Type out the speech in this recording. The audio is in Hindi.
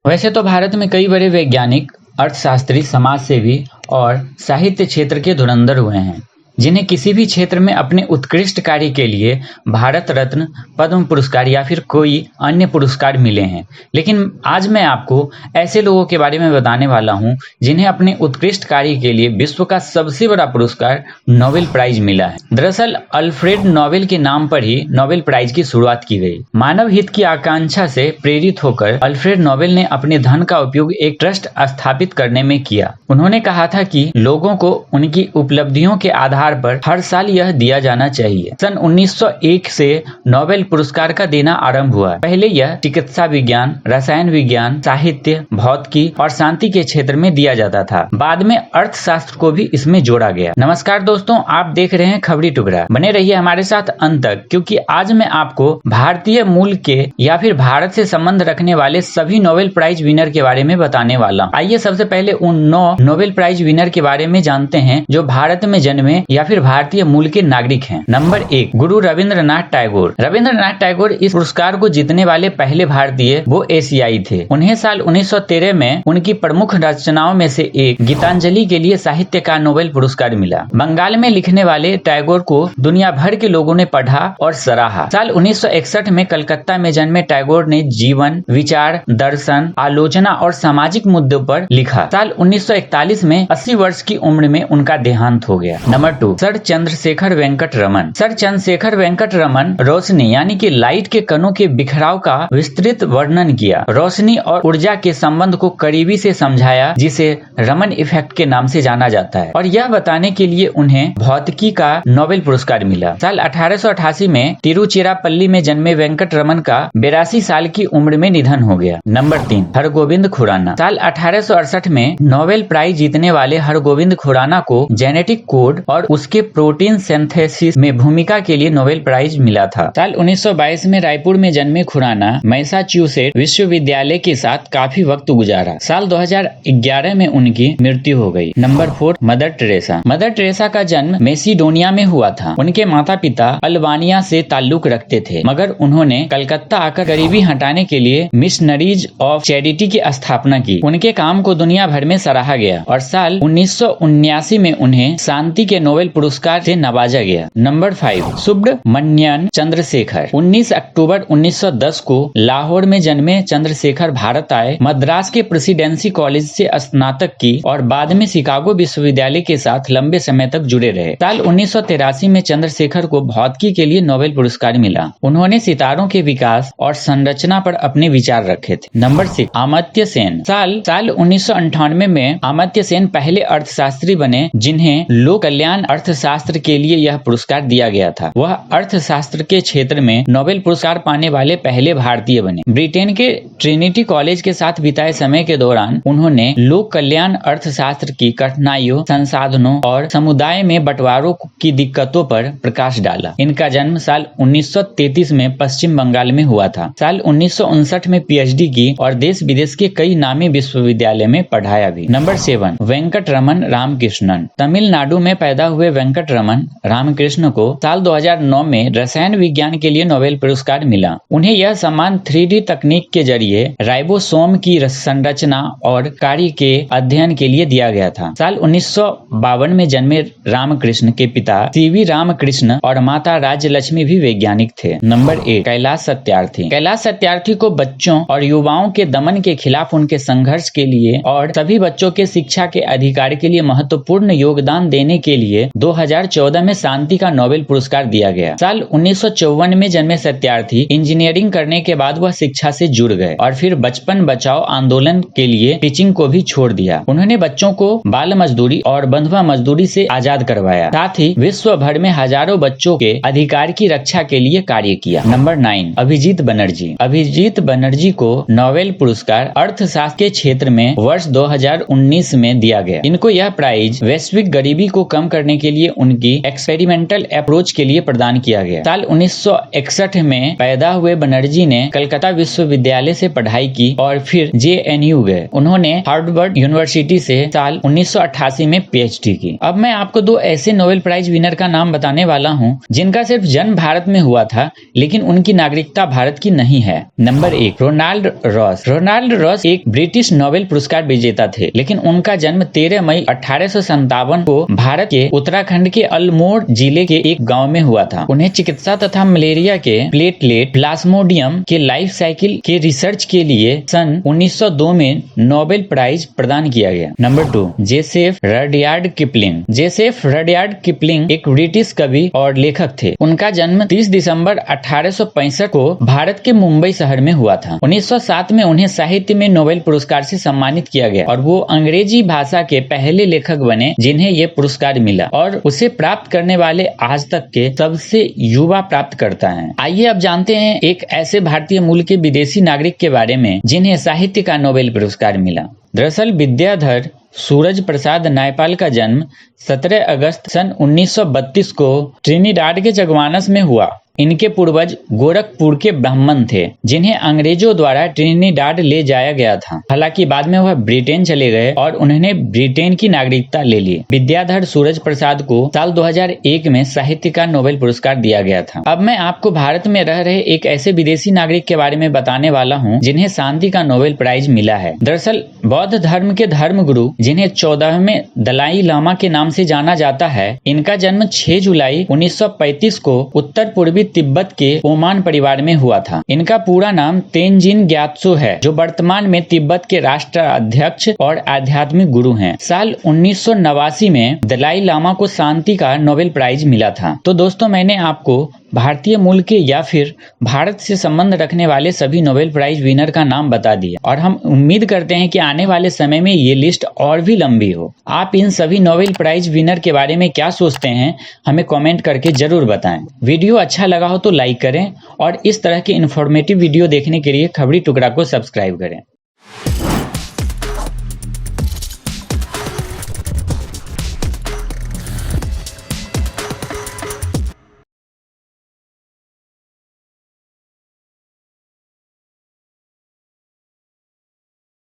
वैसे तो भारत में कई बड़े वैज्ञानिक, अर्थशास्त्री, समाजसेवी और साहित्य क्षेत्र के धुरंधर हुए हैं, जिन्हें किसी भी क्षेत्र में अपने उत्कृष्ट कार्य के लिए भारत रत्न, पद्म पुरस्कार या फिर कोई अन्य पुरस्कार मिले हैं। लेकिन आज मैं आपको ऐसे लोगों के बारे में बताने वाला हूं जिन्हें अपने उत्कृष्ट कार्य के लिए विश्व का सबसे बड़ा पुरस्कार नोबेल प्राइज मिला है। दरअसल अल्फ्रेड नोबेल के नाम पर ही नोबेल प्राइज की शुरुआत की गई। मानव हित की आकांक्षा से प्रेरित होकर अल्फ्रेड नोबेल ने अपने धन का उपयोग एक ट्रस्ट स्थापित करने में किया। उन्होंने कहा था कि लोगों को उनकी उपलब्धियों के आधार पर हर साल यह दिया जाना चाहिए। सन 1901 से नोबेल पुरस्कार का देना आरंभ हुआ। पहले यह चिकित्सा विज्ञान, रसायन विज्ञान, साहित्य, भौतिकी और शांति के क्षेत्र में दिया जाता था। बाद में अर्थशास्त्र को भी इसमें जोड़ा गया। नमस्कार दोस्तों, आप देख रहे हैं खबरी टुकड़ा। बने रहिए हमारे साथ अंत तक, क्योंकि आज मैं आपको भारतीय मूल के या फिर भारत से संबंध रखने वाले सभी नोबेल प्राइज विनर के बारे में बताने वाला हूँ। आइए सबसे पहले उन 9 नोबेल प्राइज विनर के बारे में जानते हैं जो भारत में जन्मे या फिर भारतीय मूल के नागरिक हैं। नंबर 1, गुरु रविंद्रनाथ टैगोर। रविंद्रनाथ टैगोर इस पुरस्कार को जीतने वाले पहले भारतीय वो एशियाई थे। उन्हें साल 1913 में उनकी प्रमुख रचनाओं में से एक गीतांजलि के लिए साहित्य का नोबेल पुरस्कार मिला। बंगाल में लिखने वाले टैगोर को दुनिया भर के लोगों ने पढ़ा और सराहा। साल 1961 में कलकत्ता में जन्मे टैगोर ने जीवन, विचार, दर्शन, आलोचना और सामाजिक मुद्दों पर लिखा। साल 1941 में 80 वर्ष की उम्र में उनका देहांत हो गया। Number 2, sir Chandrasekhar Venkata Raman. Sir Chandrasekhar Venkata Raman रोशनी यानी कि लाइट के कणों के बिखराव का विस्तृत वर्णन किया। रोशनी और ऊर्जा के संबंध को करीबी से समझाया, जिसे रमन इफेक्ट के नाम से जाना जाता है, और यह बताने के लिए उन्हें भौतिकी का नोबेल पुरस्कार मिला। साल 1888 में तिरुचिरापल्ली में जन्मे वेंकट रमन का 82 साल की उम्र में निधन हो गया। नंबर 3, हरगोविंद खुराना। साल 1868 में नोबेल प्राइज जीतने वाले हरगोविंद खुराना को जेनेटिक कोड और उसके प्रोटीन सिंथेसिस में भूमिका के लिए नोबेल प्राइज मिला था। साल 1922 में रायपुर में जन्मे खुराना मैसाचुसेट्स विश्वविद्यालय के साथ काफी वक्त गुजारा। साल 2011 में उनकी मृत्यु हो गई। Number 4, mother Teresa. Mother Teresa का जन्म मैसिडोनिया में हुआ था। उनके माता पिता अल्बानिया से ताल्लुक रखते थे, मगर उन्होंने कलकत्ता आकर गरीबी हटाने के लिए मिशनरीज ऑफ चैरिटी की स्थापना की। उनके काम को दुनिया भर में सराहा गया और साल 1979 में उन्हें शांति के नोबेल पुरस्कार से नवाजा गया। नंबर 5, सुब्रमण्यन चंद्रशेखर। 19 अक्टूबर 1910 को लाहौर में जन्मे चंद्रशेखर भारत आए। मद्रास के प्रेसिडेंसी कॉलेज से स्नातक की और बाद में शिकागो विश्वविद्यालय के साथ लंबे समय तक जुड़े रहे। साल 1983 में चंद्रशेखर को भौतिकी के लिए नोबेल पुरस्कार मिला। उन्होंने सितारों के विकास और संरचना पर अपने विचार रखे थे। नंबर 6, अमर्त्य सेन। साल 1998 में अमर्त्य सेन पहले अर्थशास्त्री बने जिन्हें लोक कल्याण अर्थशास्त्र के लिए यह पुरस्कार दिया गया था। वह अर्थशास्त्र के क्षेत्र में नोबेल पुरस्कार पाने वाले पहले भारतीय बने। ब्रिटेन के ट्रिनिटी कॉलेज के साथ बिताए समय के दौरान उन्होंने लोक कल्याण अर्थशास्त्र की कठिनाइयों, संसाधनों और समुदाय में बंटवारों की दिक्कतों पर प्रकाश डाला। इनका जन्म साल 1933 में पश्चिम बंगाल में हुआ था। साल 1959 में पीएचडी की और देश विदेश के कई नामी विश्वविद्यालय में पढ़ाया भी। नंबर 7, वेंकट रमन रामकृष्णन। तमिलनाडु में पैदा हुए वेंकट रमन रामकृष्ण को साल 2009 में रसायन विज्ञान के लिए नोबेल पुरस्कार मिला। उन्हें यह सम्मान 3D तकनीक के जरिए राइबोसोम की संरचना और कार्य के अध्ययन के लिए दिया गया था। साल 1952 में जन्मे रामकृष्ण के पिता सीवी रामकृष्ण और माता राज्यलक्ष्मी भी वैज्ञानिक थे। नंबर 8, कैलाश सत्यार्थी। कैलाश सत्यार्थी को बच्चों और युवाओं के दमन के खिलाफ उनके संघर्ष के लिए और सभी बच्चों के शिक्षा के अधिकार के लिए महत्वपूर्ण योगदान देने के लिए 2014 में शांति का नोबेल पुरस्कार दिया गया। साल 1954 में जन्मे सत्यार्थी इंजीनियरिंग करने के बाद वह शिक्षा से जुड़ गए और फिर बचपन बचाओ आंदोलन के लिए टीचिंग को भी छोड़ दिया। उन्होंने बच्चों को बाल मजदूरी और बंधुआ मजदूरी से आजाद करवाया, साथ ही विश्व भर में हजारों बच्चों के अधिकार की रक्षा के लिए कार्य किया। नंबर 9, अभिजीत बनर्जी। अभिजीत बनर्जी को नोबेल पुरस्कार अर्थशास्त्र के क्षेत्र में वर्ष 2019 में दिया गया। इनको यह प्राइज वैश्विक गरीबी को कम करने के लिए उनकी एक्सपेरिमेंटल अप्रोच के लिए प्रदान किया गया। साल 1961 में पैदा हुए बनर्जी ने कलकत्ता विश्वविद्यालय से पढ़ाई की और फिर JNU गए। उन्होंने हार्वर्ड यूनिवर्सिटी से साल 1988 में PhD की। अब मैं आपको दो ऐसे नोबेल प्राइज विनर का नाम बताने वाला हूं जिनका सिर्फ जन्म भारत में हुआ था लेकिन उनकी नागरिकता भारत की नहीं है। Number 1, Ronald Ross. Ronald Ross एक ब्रिटिश नोबेल पुरस्कार विजेता थे, लेकिन उनका जन्म 13 मई 1857 को भारत के उत्तराखंड के अल्मोड़ जिले के एक गांव में हुआ था। उन्हें चिकित्सा तथा मलेरिया के प्लेटलेट प्लाज्मोडियम के लाइफ साइकिल के रिसर्च के लिए सन 1902 में नोबेल प्राइज प्रदान किया गया। Number 2, Joseph Rudyard Kipling. Joseph Rudyard Kipling एक ब्रिटिश कवि और लेखक थे। उनका जन्म 30 दिसंबर 1865 को भारत के मुंबई शहर में हुआ था। 1907 में उन्हें साहित्य में नोबेल पुरस्कार से सम्मानित किया गया और वो अंग्रेजी भाषा के पहले लेखक बने जिन्हें ये पुरस्कार मिला और उसे प्राप्त करने वाले आज तक के सबसे युवा प्राप्तकर्ता हैं। आइए अब जानते हैं एक ऐसे भारतीय मूल के विदेशी नागरिक के बारे में जिन्हें साहित्य का नोबेल पुरस्कार मिला। दरअसल विद्याधर सूरज प्रसाद नायपाल का जन्म 17 अगस्त सन 1932 को ट्रिनिडाड के चगवानस में हुआ। इनके पूर्वज गोरखपुर के ब्राह्मण थे जिन्हें अंग्रेजों द्वारा ट्रिनिडाड ले जाया गया था। हालांकि बाद में वह ब्रिटेन चले गए और उन्होंने ब्रिटेन की नागरिकता ले ली। विद्याधर सूरज प्रसाद को साल 2001 में साहित्य का नोबेल पुरस्कार दिया गया था। अब मैं आपको भारत में रह रहे एक ऐसे विदेशी नागरिक के बारे में बताने वाला हूँ जिन्हें शांति का नोबेल प्राइज मिला है। दरअसल बौद्ध धर्म के धर्मगुरु जिन्हें 14वें दलाई लामा के नाम से जाना जाता है, इनका जन्म 6 जुलाई 1935 को उत्तर पूर्वी तिब्बत के ओमान परिवार में हुआ था। इनका पूरा नाम तेंजिन ग्यात्सो है जो वर्तमान में तिब्बत के राष्ट्राध्यक्ष और आध्यात्मिक गुरु हैं। साल 1989 में दलाई लामा को शांति का नोबेल प्राइज मिला था। तो दोस्तों, मैंने आपको भारतीय मूल के या फिर भारत से संबंध रखने वाले सभी नोबेल प्राइज विनर का नाम बता दिया और हम उम्मीद करते हैं कि आने वाले समय में ये लिस्ट और भी लंबी हो। आप इन सभी नोबेल प्राइज विनर के बारे में क्या सोचते हैं, हमें कमेंट करके जरूर बताएं। वीडियो अच्छा लगा हो तो लाइक करें और इस तरह के इन्फॉर्मेटिव वीडियो देखने के लिए खबरी टुकड़ा को सब्सक्राइब करें।